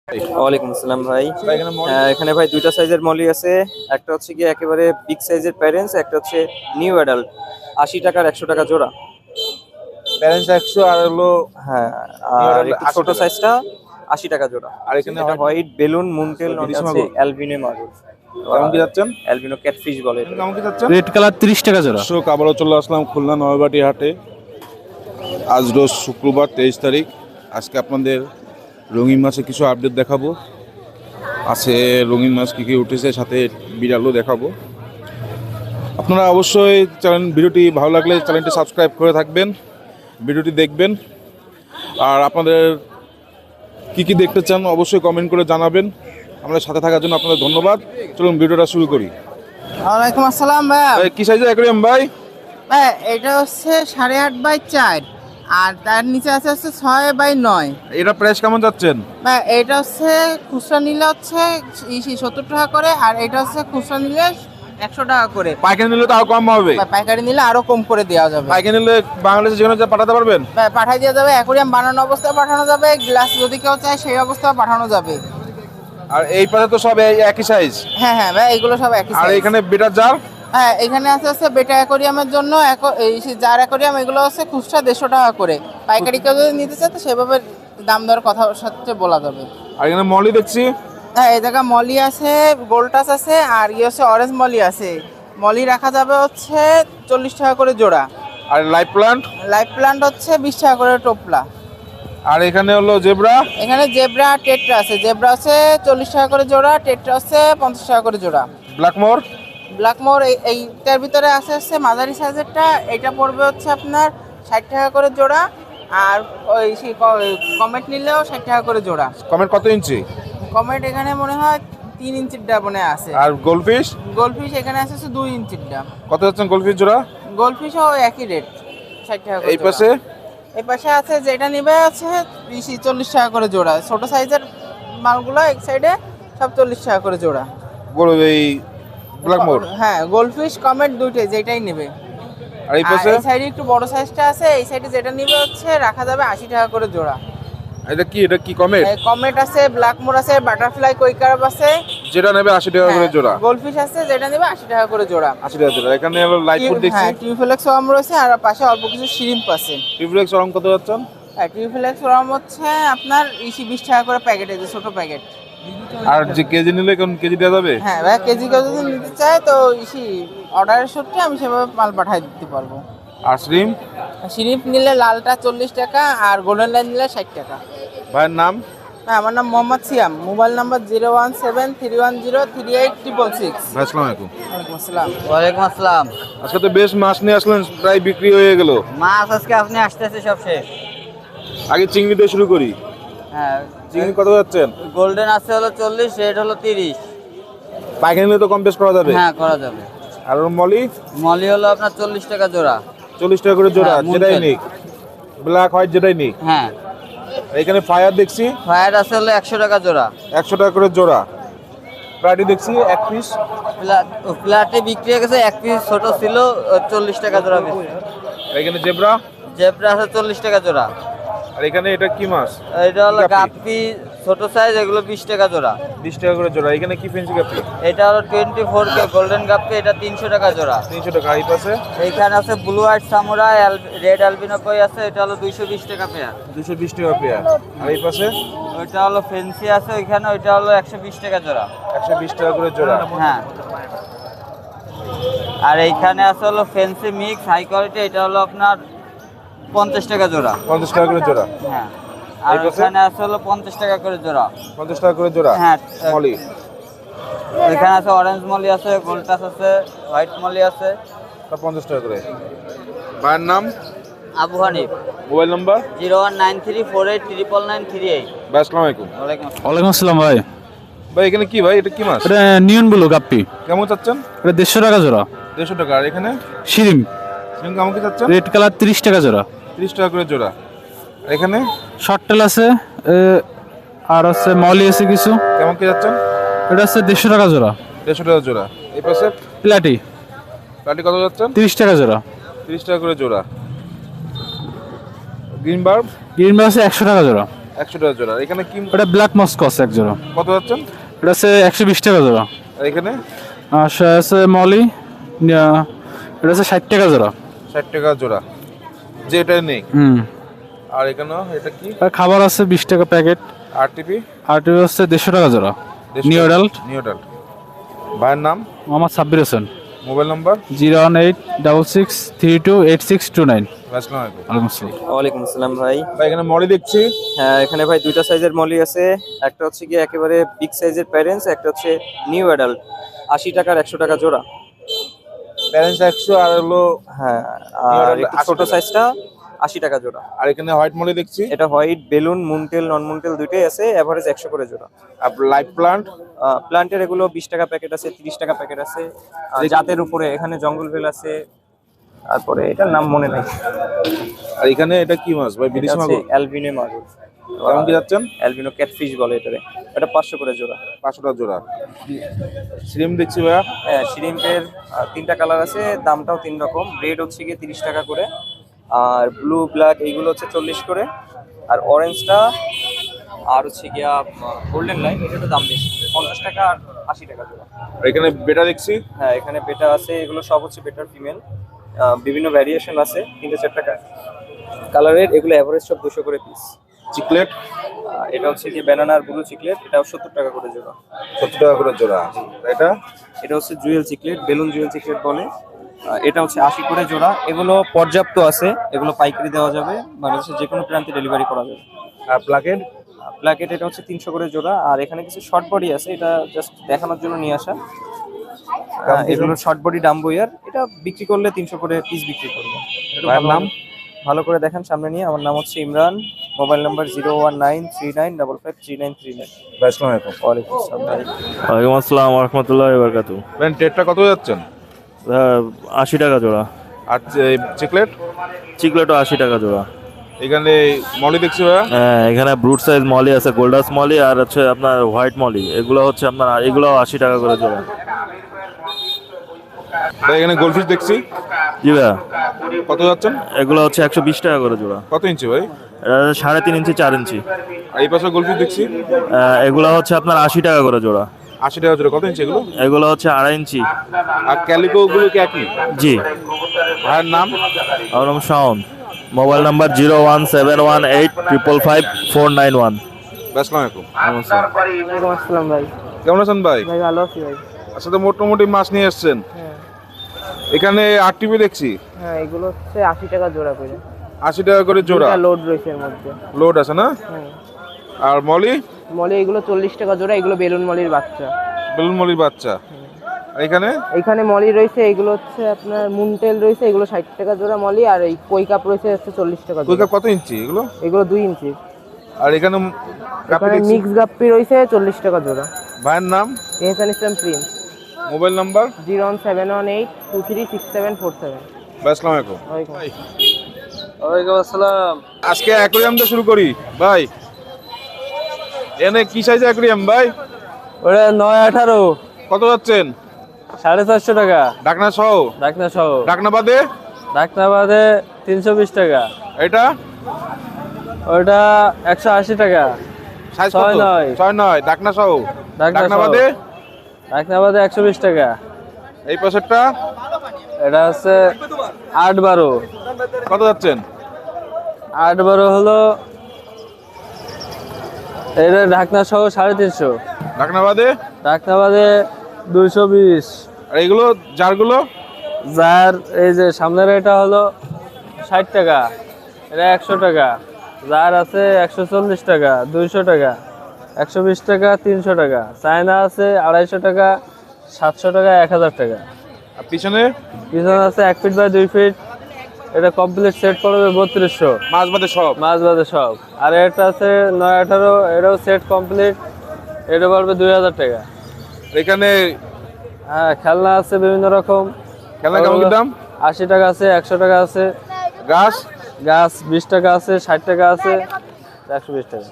ওয়ালাইকুম আসসালাম ভাই। এখানে ভাই দুইটা সাইজের মলি আছে। একটা হচ্ছে কি একেবারে বিগ সাইজের প্যারেন্টস, একটা হচ্ছে নিউ অ্যাডাল্ট। 80 টাকার 100 টাকা জোড়া। প্যারেন্টস 100 আর হলো হ্যাঁ, নিউ আর অ্যাডাল্ট একটু 80 ছোট টাকা। সাইজটা 80 টাকা জোড়া। আর এখানে এটা হোয়াইট বেলুন মুনটেল বিদেশি আছে, মাগুর অ্যালবিনো মাগুর। কেমন কি যাচ্ছেন? অ্যালবিনো ক্যাটফিশ বলে এটা। কেমন কি যাচ্ছেন? রেড কালার 30 টাকা জোড়া। দর্শক আবারও চলে আসলাম খুলনা নয়াবাটি হাটে। আজ রোজ শুক্রবার 23 তারিখ। আজকে আপনাদের রঙিন মাছে কিছু আপডেট দেখাবো। আছে রঙিন মাছ কী কী উঠেছে, সাথে বিড়ালও দেখাবো। আপনারা অবশ্যই ভিডিওটি ভালো লাগলে চ্যানেলটি সাবস্ক্রাইব করে থাকবেন, ভিডিওটি দেখবেন। আর আপনাদের কি কি দেখতে চান অবশ্যই কমেন্ট করে জানাবেন। আমাদের সাথে থাকার জন্য আপনাদের ধন্যবাদ। চলুন ভিডিওটা শুরু করি। ওয়ালাইকুম আসসালাম ভাইয়া। ভাই কি সাইজের অ্যাকোয়ারিয়াম ভাই? ভাই এটা হচ্ছে 8.5x4 আর তার নিচে আছে হচ্ছে 6x9। এটা প্রাইস কেমন যাচ্ছেন? ভাই এটা হচ্ছে খুচরা নিলে হচ্ছে 70 টাকা করে, আর এটা হচ্ছে খুচরা নিলে 100 টাকা করে। পাইকারি নিলে তো আরো কম হবে। ভাই পাইকারি নিলে আরো কম করে দেওয়া যাবে। পাইকারি নিলে বাংলাদেশে যেখানে যা পাঠাতে পারবেন? ভাই পাঠাই দেওয়া যাবে, অ্যাকোয়ারিয়াম বানানো অবস্থায় পাঠানো যাবে, গ্লাস যদি কেউ চায় সেই অবস্থায় পাঠানো যাবে। আর এই পাশে তো সব একই সাইজ। হ্যাঁ হ্যাঁ ভাই, এগুলো সব একই আর size। এখানে বেটার জার? হ্যাঁ এখানে আছে হচ্ছে বেটা অ্যাকোয়ারিয়ামের জন্য এই জার অ্যাকোয়ারিয়াম, এগুলো হচ্ছে খুচরা 150 টাকা করে। পাইকারি কেউ যদি নিতে চায় তো সেভাবে দাম দর কথা সাথে বলা যাবে। আর এখানে মলি দেখছি। হ্যাঁ এই জায়গা মলি আছে, গোল্টাস আছে, আর হচ্ছে অরেঞ্জ মলি আছে। মলি রাখা যাবে হচ্ছে 40 টাকা করে জোড়া। আর লাইভ প্লান্ট? লাইফ প্লান্ট হচ্ছে 20 টাকা করে টোপলা। আর এখানে হলো জেব্রা? এখানে জেব্রা টেট্রা আছে, জেব্রা হচ্ছে 40 টাকা করে জোড়া, টেট্রা হচ্ছে 50 টাকা করে জোড়া। ব্ল্যাকমোর? ব্ল্যাকমোর এইটার ভিতরে আছে হচ্ছে মাঝারি সাইজেরটা, এটা পড়বে হচ্ছে আপনার 60 টাকা করে জোড়া। আর ওই কমেট নিলেও 60 টাকা করে জোড়া। কমেন্ট কত ইঞ্চি? কমেট এখানে মনে হয় 3 ইঞ্চির ডাবনে আছে। আর গোলফিশ? গোলফিশ এখানে আছে হচ্ছে 2 ইঞ্চির ডাব। কত যাচ্ছেন গোলফিশ জোড়া? গোলফিশও একই রেট, 60 টাকা করে এই জোড়া। পাশে? এই পাশে আছে যেটা নিবে আছে 40 টাকা করে জোড়া। ছোট সাইজের মালগুলো এক সাইডে সব 40 টাকা করে জোড়া। বলো এই ব্ল্যাকমোর? হ্যাঁ গোলফিশ কমেট দুইটাই যেটাই নেবে। আর এই পাশে? এই সাইডে একটু বড় সাইজটা আছে, এই সাইডে যেটা নিবে হচ্ছে রাখা যাবে 80 টাকা করে জোড়া। এটা কি কমেন্ট? কমেট আছে, ব্ল্যাকমোর আছে, বাটারফ্লাই কুইকার্ভ আছে। যেটা নেবে 80 টাকা করে জোড়া। গোলফিশ আছে যেটা নেবে 80 টাকা করে জোড়া। 80 টাকা জোড়া। এখানে হলো লাইট ফুড দেখছি। হ্যাঁ টিউফ্লেক্স ওয়ার্ম রয়েছে, আর পাশে অল্প কিছু শ্রিম্প আছে। টিউবলেক্স রং কত যাচ্ছেন? হ্যাঁ টিউফ্লেক্স ওয়ার্ম হচ্ছে আপনার 20 টাকা করে প্যাকেট, এই যে ছোট প্যাকেট। আর যে কেজি নিলে কোন কেজি দেওয়া যাবে? হ্যাঁ ভাই কেজি কেউ যদি নিতে চায় তো অর্ডারের সূত্রে আমি সেভাবে মাল পাঠিয়ে দিতে পারবো। আর শ্রিম? শ্রিম্প নিলে লালটা 40 টাকা, আর গোল্ডেন লাইন নিলে 60 টাকা। ভাইয়ের নাম? হ্যাঁ আমার নাম মোহাম্মদ সিয়াম, মোবাইল নাম্বার 01731038666। ভাই আসসালামু আলাইকুম। ওয়ালাইকুম আসসালাম। ওয়ালাইকুম আসসালাম। আজকে তো বেশ মাছ নিয়ে আসলেন, প্রায় বিক্রি হয়ে গেল। মাছ আজকে আপনি আসতেছে সব শেষ। আগে চিংড়ি দিয়ে শুরু করি। হ্যাঁ চিংড়ি কত যাচ্ছেন? গোল্ডেন আছে হলো 40, রেড হলো 30। পাইকারি নিলে তো কম বেশ করা যাবে। হ্যাঁ করা যাবে। আর ওর মলি? মলি হলো আপনার 40 টাকা জোড়া। 40 টাকা করে জোড়া, হ্যাঁ, যেটাই মুনটেল। নিক, ব্ল্যাক হোয়াইট যেটাই নিক। হ্যাঁ এখানে ফায়ার দেখছি ফায়ার আছে হলো 100 টাকা জোড়া। 100 টাকা করে জোড়া। প্রাটি দেখছি এক পিস। প্লাটে বিক্রি হয়ে গেছে, এক পিস ছোট ছিল 40 টাকা জোড়া পিস। এখানে জেব্রা? জেব্রা আছে 40 টাকা জোড়া। আর এখানে এটা কি মাছ? এটা হলো গাপ্পি। গাপ্পি ছোট সাইজ, এগুলো 20 টাকা জোড়া। 20 টাকা করে জোড়া। এখানে কি ফেন্সি কাপি? এটা হলো 24K গোল্ডেন গাপ্পি, এটা 300 টাকা জোড়া। 300 টাকা। এই পাশে? এইখানে আছে blue white samurai, red albino কই আছে, এটা হলো 220 টাকা পেয়ার। 220 টাকা পেয়ার। আর এই পাশে? ওইটা হলো ফেন্সি আছে ওইখানে, ওইটা হলো 120 টাকা জোড়া। 120 টাকা করে জোড়া। হ্যাঁ আর এইখানে আছে হলো ফেন্সি মিক্স হাই কোয়ালিটি, এটা হলো আপনার 50 টাকা জোড়া। 50 টাকা করে জোড়া। হ্যাঁ আর এই পাশে? ওইখানে আছে হলো 50 টাকা করে জোড়া। 50 টাকা করে জোড়া। হ্যাঁ মলি? এখানে আছে অরেঞ্জ মলি আছে, গোল্ডটাস আছে, হোয়াইট মলি আছে। তা 50 টাকা করে। ভাইয়ের নাম? আবু হানিফ। Mobile number? 01934899938। ভাই আসসালামু আলাইকুম। ওয়ালাইকুম আসসালাম। ওয়ালাইকুম আসসালাম ভাই। ভাই এখানে কি ভাই, এটা কি মাছ? এটা নিয়ন ব্লু গাপ্পি। কেমন চাচ্ছেন? এটা 150 টাকা জোড়া। 150 টাকা। আর এখানে শিরিম শ্রিম কেমন কি চাচ্ছেন? রেড কালার 30 টাকা জোড়া। 30 টাকা করে জোড়া। আর এখানে শর্ট টেল আছে, আর আছে মলি আছে কিছু। কেমন কি যাচ্ছেন? এটা হচ্ছে 150 টাকা জোড়া। 150 টাকা জোড়া। এই পাশে প্লাটি প্লাটি কত যাচ্ছেন? 30 টাকা জোড়া। 30 টাকা করে জোড়া। Green verb? গ্রিন বাস 100 টাকা জোড়া। 100 টাকা জোড়া। এখানে কি ওটা ব্ল্যাক মস্কো এক জোড়া। কত যাচ্ছেন? এটা আছে 120 টাকা জোড়া। আর এখানে আর আছে মলি, এটা আছে 60 টাকা জোড়া। 60 টাকা জোড়া, যেটা নেই। আর এখানে এটা কি? আর খাবার আছে 20 টাকা প্যাকেট। আরটিপি? আরটিপি হচ্ছে 150 টাকা জোড়া। New adult. New adult. ভাইয়ের নাম? মোহাম্মদ সাব্বির হোসেন। Mobile number? 018663629। আসসালামু আলাইকুম। ওয়ালাইকুম আসসালাম। ওয়ালাইকুম আসসালাম ভাই। ভাই এখানে মলি দেখছি। হ্যাঁ, এখানে ভাই দুইটা সাইজের মলি আছে। একটা হচ্ছে গিয়ে একেবারে বিগ সাইজের প্যারেন্টস, একটা হচ্ছে নিউ অ্যাডাল্ট। 80 টাকার 100 টাকা জোড়া। প্যারেন্টস 100 আর হলো হ্যাঁ, New আর adult একটু 80 ছোট টাকা। সাইজটা 80 টাকা জোড়া। আর এখানে হোয়াইট মলি দেখছি। এটা হোয়াইট, বেলুন, মুনটেল, নন মুনটেল দুইটাই আছে, এভারেজ 100 করে জোড়া। আর লাইভ প্লান্ট? প্লান্টের এগুলো 20 টাকা প্যাকেট আছে, 30 টাকা প্যাকেট আছে। জাতের উপরে এখানে জঙ্গল বেল আছে, তারপরে এটার নাম মনে নাই। আর এখানে এটা কি মাছ ভাই? বিদেশি মাছ? অ্যালবিনো মাগুর। কেমন কি যাচ্ছেন? অ্যালবিনো ক্যাটফিশ বলে এটারে। এটা 500 করে জোড়া। 500 টাকা জোড়া। শ্রিম দেখছি ভাইয়া। হ্যাঁ, শ্রিম্পের 3টা কালার আছে, দামটাও 3 রকম। রেড হচ্ছে গিয়ে 30 টাকা করে, আর ব্লু, ব্ল্যাক এইগুলো হচ্ছে 40 করে, আর অরেঞ্জটা আর হচ্ছে গিয়া গোল্ডেন লাইন, এটার দাম বেশি, 50 টাকা আর 80 টাকা জোড়া। আর এখানে বেটা দেখছি। হ্যাঁ, এখানে বেটা আছে, এগুলো সব হচ্ছে বেটার ফিমেল। বিভিন্ন ভ্যারিয়েশন আছে, 3-4 টাকা কালারের। এগুলো এভারেজ সব 200 করে পিস। চিকলেট? এটা হচ্ছে কি ব্যানানার ব্লু চিকলেট, এটাও 70 টাকা করে জোড়া। 70 টাকা করে জোড়া। এটা এটা হচ্ছে Jewel chiclet, balloon Jewel chiclet বলে। এটা হচ্ছে 80 করে জোড়া। এগুলো পর্যাপ্ত আছে, এগুলো পাইকারি দেওয়া যাবে, বাংলাদেশের যে কোনো প্রান্তে ডেলিভারি করা যাবে। আর প্লাকেট? প্লাকেট এটা হচ্ছে 300 করে জোড়া। আর এখানে কিছু শর্ট বডি আছে, এটা জাস্ট দেখানোর জন্য নিয়ে আসা। এগুলো শর্ট বডি ডাম্বুয়ার, এটা বিক্রি করলে 300 করে পিস বিক্রি করবো। ভাইয়ের নাম? ভালো করে দেখেন সামনে নিয়ে। আমার নাম হচ্ছে ইমরান, মোবাইল নাম্বার 01939553939। ভাই আসসালামু আলাইকুম। ওয়ালাইকুম আসসালাম ভাই। ওয়ালাইকুম আসসালাম রহমতুল্লাহ বারকাতু। ভাই টেটটা কত যাচ্ছেন? 80 টাকা জোড়া। আর চিকলেট? চিকলেটও 80 টাকা জোড়া। এখানে মলি দেখছি ভাইয়া। হ্যাঁ, এখানে ব্রুট সাইজ মলি আছে, গোল্ডাস মলি, আর হচ্ছে আপনার হোয়াইট মলি। এগুলো হচ্ছে আপনার, এগুলো 80 টাকা করে জোড়া। ভাই এখানে গোল্ডফিশ দেখছি। জি ভাইয়া, কত যাচ্ছেন? এগুলো হচ্ছে 120 টাকা করে জোড়া। কত ইঞ্চি ভাই? এটা 3.5 ইঞ্চি 4 ইঞ্চি। আর এই পাশে গোল্ডফিশ দেখছি। এগুলো হচ্ছে আপনার 80 টাকা করে জোড়া। 80 টাকা জোড়া। কত ইঞ্চি এগুলো? এগুলো হচ্ছে 2.5 ইঞ্চি। আর ক্যালিকো গুলো কি একই? জি। ভাইয়ের নাম? আমার নাম শাওন। Mobile number 01718555491। আসসালামু আলাইকুম। ওয়ালাইকুম আসসালাম ভাই। কেমন আছেন ভাই? ভাই ভালো আছি ভাই। আচ্ছা, তো মোটামুটি মাছ নিয়ে এসছেন। হ্যাঁ এখানে আরটিপি দেখছি। হ্যাঁ, এগুলো হচ্ছে 80 টাকা জোড়া করে। 80 টাকা করে জোড়া। লোড রয়েছে এর মধ্যে। লোড আছে না? হ্যাঁ, আর মলি? মলি এগুলো 40 টাকা জোড়া, এগুলো বেলুন মলির বাচ্চা। বেলুন মলির বাচ্চা। আর এখানে এখানে মলি রয়েছে, এগুলো হচ্ছে আপনার মুনটেল রয়েছে, এগুলো 60 টাকা জোড়া মলি। আর এই কই কাপ রয়েছে হচ্ছে 40 টাকা জোড়া। কইকা কত ইঞ্চি এগুলো? এগুলো 2 ইঞ্চি। আর এখানে গাপ্পি এখানে দেখছি। মিক্স গাপ্পি রয়েছে 40 টাকা জোড়া। ভাইয়ের নাম? এহসান ইসলাম প্রিন্স। Mobile number? 01718236747। ভাই আসসালামু আলাইকুম। ওয়ালাইকুম আসসালাম। আজকে অ্যাকোরিয়াম দিয়ে শুরু করি ভাই। এনে কি সাইজ অ্যাকোরিয়াম ভাই? ওটা 918, কত যাচ্ছেন? 450 টাকা। ডাকনা সহ? ডাকনা সহ। ডাকনা বাদে? ডাকনা বাদে 320 টাকা। এটা ওটা 180 টাকা। সাইজ কত? 6-9 6-9 ডাকনা সহ। ডাকনা ডাকনা সহ। বাদে? ডাকনা বাদে 120 টাকা। এই পাশেরটা এটা হচ্ছে 8-12। কত যাচ্ছেন? 8-12 হলো, এটা ঢাকনা সহ 350। ডাকনা বাদে? ঢাকনা বাদে 220। আর এগুলো জারগুলো? যার এই যে সামনের এটা হলো 60 টাকা, এটা 100 টাকা। যার আছে 140 টাকা, 200 টাকা, 120 টাকা, 300 টাকা। চায়না আছে 250 টাকা, 700 টাকা, 1000 টাকা। আর পিছনে পিছনে আছে 1 ফিট বাই 2 ফিট, এটা কমপ্লিট সেট পড়বে 3200। মাছ বাদে সব? মাছ বাদে সব। আর এটা আছে 918, এটাও সেট কমপ্লিট, এটা পড়বে 2000 টাকা। এখানে হ্যাঁ, খেলনা আছে বিভিন্ন রকম। খেলনা কেমন কি দাম? 80 টাকা আছে, 100 টাকা আছে। গাছ? গাছ 20 টাকা আছে, 60 টাকা আছে, 120 টাকা।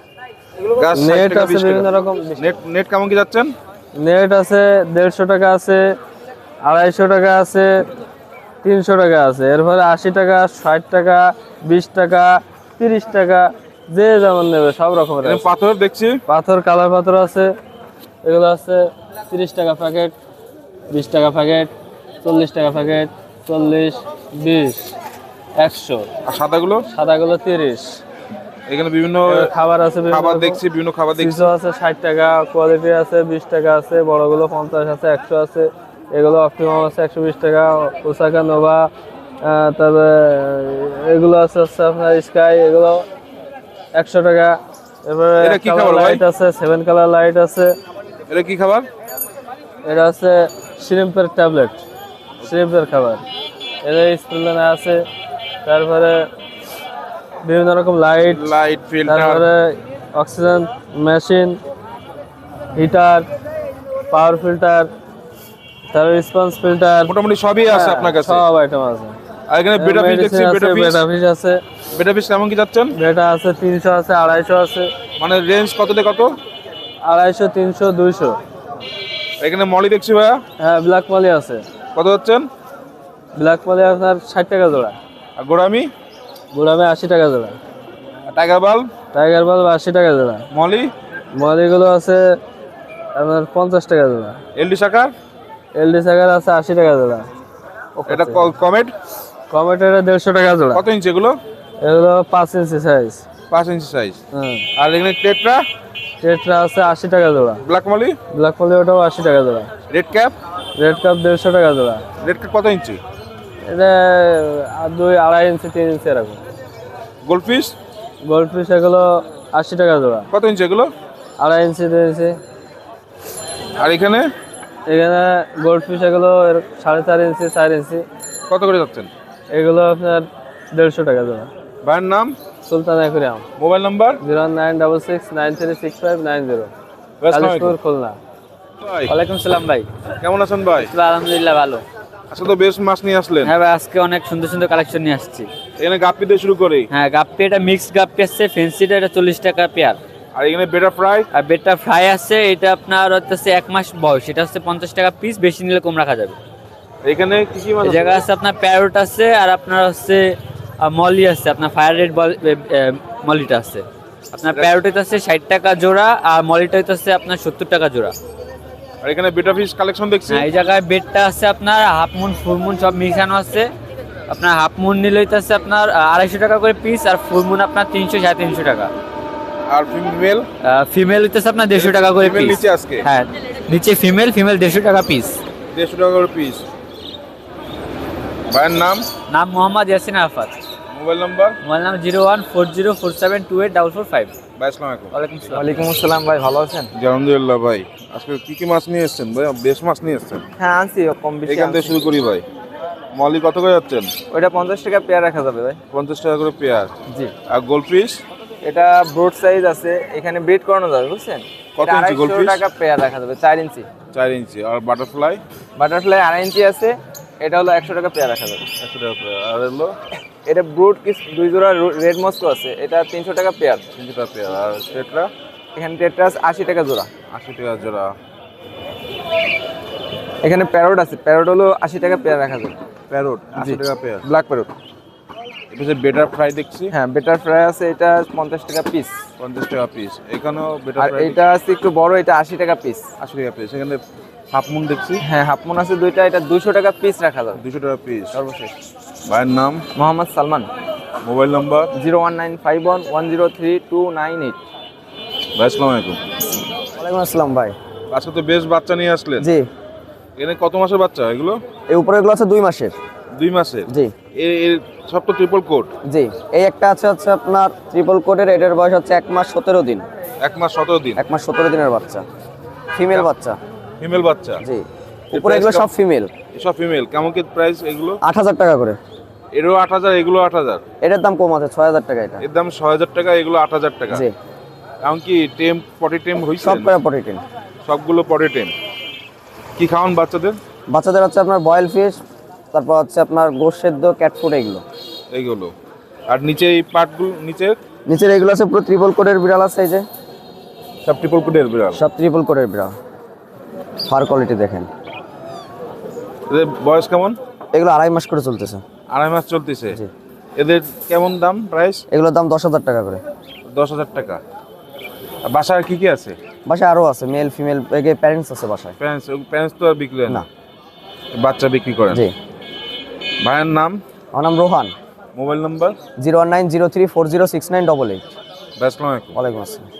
গাছ 60 নেট টাকা, আছে 20 বিভিন্ন টাকা। রকম। নেট নেট কেমন কি যাচ্ছেন? নেট আছে 150 টাকা আছে, 250 টাকা আছে, 300 টাকা আছে। এরপরে 80 টাকা, 60 টাকা, 20 টাকা, 30 টাকা, যে যেমন নেবে সব রকমের এখানে আছে। পাথর দেখছি, পাথর কালার পাথর আছে, এগুলো আছে 30 টাকা প্যাকেট, 20 টাকা প্যাকেট, 40 টাকা প্যাকেট, 40, 20, 100। আর সাদাগুলো সাদাগুলো 30। এখানে বিভিন্ন খাবার আছে, বিভিন্ন খাবার রকম। দেখছি, বিভিন্ন খাবার দেখছি। সিসো আছে 60 টাকা, কোয়ালিটি আছে 20 টাকা আছে, বড়গুলো 50 আছে, 100 আছে। এগুলো অপটিমাম আছে 120 টাকা, ওসাকা নোভা, তবে এগুলো আছে হচ্ছে আপনার স্কাই, এগুলো 100 টাকা। এবারে এটা কি কালার খাবার ভাই? লাইট আছে, 7 কালার লাইট আছে। এটা কি খাবার? এটা আছে শ্রিম্পের ট্যাবলেট, শ্রিম্পের খাবার। এটা স্প্রিলানা আছে, তারপরে বিভিন্ন রকম লাইট, লাইট ফিল্টার, তারপরে oxygen machine, heater, power filter, তারপরে রেসপন্স ফিল্টার, মোটামুটি সবই আছে আপনার কাছে। সব আইটেম আছে। আর এখানে বেটা ফিস দেখছি, বেটা ফিস। বেটা ফিস আছে, বেটা ফিস কেমন কি যাচ্ছেন? বেটা আছে 300 আছে, 250 আছে। মানে রেঞ্জ কত থেকে কত? 250, 300, 200। এখানে মলি দেখছি ভাইয়া, হ্যাঁ, ব্ল্যাক মালি আছে। কত যাচ্ছেন? ব্ল্যাক মালি আপনার 60 টাকা জোড়া, আর গোড়ামি, গোলামে 80 টাকা জোড়া, টাইগার বাল, টাইগার বাল্ব 80 টাকা জোড়া। মলি, মালিগুলো আছে আপনার 50 টাকা জোড়া। এলডি শাকার, এলডি সাগার আছে 80 টাকা জোড়া। এটা কমেট কমেটের 150 টাকা জোড়া। কত ইঞ্চি এগুলো? এগুলো 5 ইঞ্চি সাইজ। 5 ইঞ্চি সাইজ। হ্যাঁ, আর এখানে টেট্রা, টেট্রা আছে 80 টাকা জোড়া। ব্ল্যাক মলি, ব্ল্যাক মালি ওটাও 80 টাকা জোড়া। রেড ক্যাপ, রেড কাপ 150 টাকা জোড়া। রেড ক্যাপ কত ইঞ্চি? এটা 2, 2.5 ইঞ্চি, 3 ইঞ্চি এরকম। গোল্ডফিশ গোল্ড ফিশ এগুলো 80 টাকা জোড়া। কত ইঞ্চি এগুলো? 2.5 ইঞ্চি, 2 ইঞ্চি। আর এখানে এখানে গোল্ড ফিশ এগুলো 4.5 ইঞ্চি, 4 ইঞ্চি। কত করে যাচ্ছেন? এগুলো আপনার 150 টাকা জোড়া। ভাইয়ের নাম, সুলতান অ্যাকুরিয়াম, মোবাইল নাম্বার? 0966933690, আসসালামু কালিশপুর, আলাইকুম। খুলনা। ভাই ওয়ালাইকুম সালাম ভাই। কেমন আছেন ভাই? আলহামদুলিল্লাহ ভালো। আসলে তো বেশ মাছ নিয়ে আসলেন। হ্যাঁ ভাই, আজকে অনেক সুন্দর সুন্দর কালেকশন নিয়ে আসছি। এখানে গাপ্পি দিয়ে শুরু করি। হ্যাঁ, গাপ্পি এটা মিক্সড গাপ্পি আছে, ফেন্সিটা এটা 40 টাকা পেয়ার। আর এখানে বেটা ফ্রাই, আর বেটা ফ্রাই আছে, এটা আপনার হচ্ছে 1 মাস বয়স, এটা হচ্ছে 50 টাকা পিস, বেশি নিলে কম রাখা যাবে। এখানে কি কি মাছ এই আছে? জায়গা আছে আপনার প্যারট আছে, আর আপনার হচ্ছে মলি আছে, আপনার ফায়ার রেড মলিটা আছে। আপনার প্যারোটিতে আছে 60 টাকা জোড়া, আর মলিটা হচ্ছে আপনার 70 টাকা জোড়া। আর এখানে বেটা ফিশ কালেকশন দেখছি। হ্যাঁ, এই জায়গায় বেডটা আছে আপনার হাফ মুন, ফুল মুন সব মিশানো আছে। আপনার হাফ মুন নিলে হইতেছে আপনার 250 টাকা করে পিস, আর ফুল মুন আপনার 300, 350 টাকা। আর ফিমেল, ফিমেল হইতেছে আপনার 150 টাকা করে ফিমেল পিস। নিচে আজকে হ্যাঁ, নিচে ফিমেল 150 টাকা পিস। 150 টাকা করে পিস। ভাইয়ের নাম, নাম Mohammad Yasin Arafat. Mobile number? Mobile নাম 014047284445। ভাই আসসালামু আলাইকুম। ওয়ালাইকুম আসসালাম। ওয়ালাইকুম আসসালাম ভাই, ভালো আছেন? জি, আলহামদুলিল্লাহ ভাই। আজকে কি কি মাছ নিয়ে এসেছেন ভাই? বেশ মাছ নিয়ে এসেছেন। হ্যাঁ আনছি, কম বেশি এখান থেকে আনছি। শুরু করি ভাই। মলি কত করে যাচ্ছেন? ওইটা 50 টাকা পেয়ার রাখা যাবে ভাই। 50 টাকা করে পেয়ার। জি, আর গোল্ডফিশ এটা ব্রড সাইজ আছে, এখানে ব্রিড করানো যাবে বুঝছেন। কত এটা ইঞ্চি 250 goldfish? টাকা পেয়ার রাখা যাবে, 4 ইঞ্চি। 4 ইঞ্চি। আর বাটারফ্লাই বাটারফ্লাই 2.5 ইঞ্চি আছে, এটা হলো 100 টাকা পেয়ার রাখা যাবে। 100 টাকা পেয়ার। আর হলো এটা ব্রুড কিস 2 জোড়া রেড মস্কো আছে, এটা 300 টাকা পেয়ার। 300 টাকা পেয়ার। আর টেট্রা এখানে টেট্রাস 80 টাকা জোড়া। 80 টাকা জোড়া। এখানে প্যারট আছে, প্যারট হলো 80 টাকা পেয়ার রাখা যাবে। প্যারট 80 টাকা পেয়ার। Black parrot. এটা হচ্ছে বেটার ফ্রাই দেখছি, হ্যাঁ, বেটার ফ্রাই আছে, এটা 50 টাকা পিস। 50 টাকা পিস। এখানেও বেটার আর ফ্রাই এটা আছে একটু বড়, এটা 80 টাকা পিস। 80 টাকা পিস। এখানে হাফ মুন দেখছি, হ্যাঁ, হাফ মুন আছে দুইটা, এটা 200 টাকা পিস রাখা যাবে। 200 টাকা পিস। সর্বশেষ ভাইয়ের নাম, মোহাম্মদ সালমান, মোবাইল নাম্বার? 01951103298। ভাই আসসালামু আলাইকুম। ওয়ালাইকুম আসসালাম ভাই। আজকে তো বেশ বাচ্চা নিয়ে আসলেন। জি, এখানে কত মাসের বাচ্চা এগুলো? এই উপরে এগুলো আছে 2 মাসের। 2 মাসের। জি এর সব তো ট্রিপল কোট। জি, এই একটা আছে হচ্ছে আপনার ট্রিপল কোটের, এটার বয়স হচ্ছে 1 মাস 17 দিন। 1 মাস 17 দিন। 1 মাস 17 দিনের বাচ্চা, ফিমেল বাচ্চা। ফিমেল বাচ্চা। জি, উপরে এগুলো সব ফিমেল। সব ফিমেল। কেমন কি প্রাইস এগুলো? 8000 টাকা করে। এরও 8000, এগুলো 8000। এটার দাম কম আছে, 6000 টাকা এটা। এর দাম 6000 টাকা, এগুলো 8000 টাকা। জি, এমনকি টেম, পটি টেম হইছে? সব করে পটেটেন। সবগুলো পটি টেম। কি খাওয়ান বাচ্চাদের? বাচ্চাদের হচ্ছে আপনার বয়েল ফিশ, তারপর হচ্ছে আপনার গোশ সেদ্ধ, ক্যাট ফুড এগুলো। এইগুলো। আর নিচে এই পার্টগুলো, নিচের এগুলো আছে পুরো ট্রিপল কোটের বিড়াল আছে, এই যে সব ট্রিপল কোটের বিড়াল। সব ট্রিপল কোটের বিড়াল। ফার কোয়ালিটি দেখেন। এদের বয়স কেমন? এগুলো 2.5 মাস করে চলতেছে। 2.5 মাস চলতেছে। জি। এদের কেমন দাম, প্রাইস? এগুলোর দাম 10,000 টাকা করে। 10,000 টাকা। আর বাসায় কি কি আছে? বাসায় আরও আছে, মেল ফিমেল প্যারেন্টস আছে বাসায়। প্যান্টস তো আর বিক্রি হয় না। বাচ্চা বিক্রি করেন? জি। ভাইয়ের নাম? আমার নাম রোহান। Mobile number? 01903406988। আসসালামু আলাইকুম। ওয়ালাইকুম আসসালাম।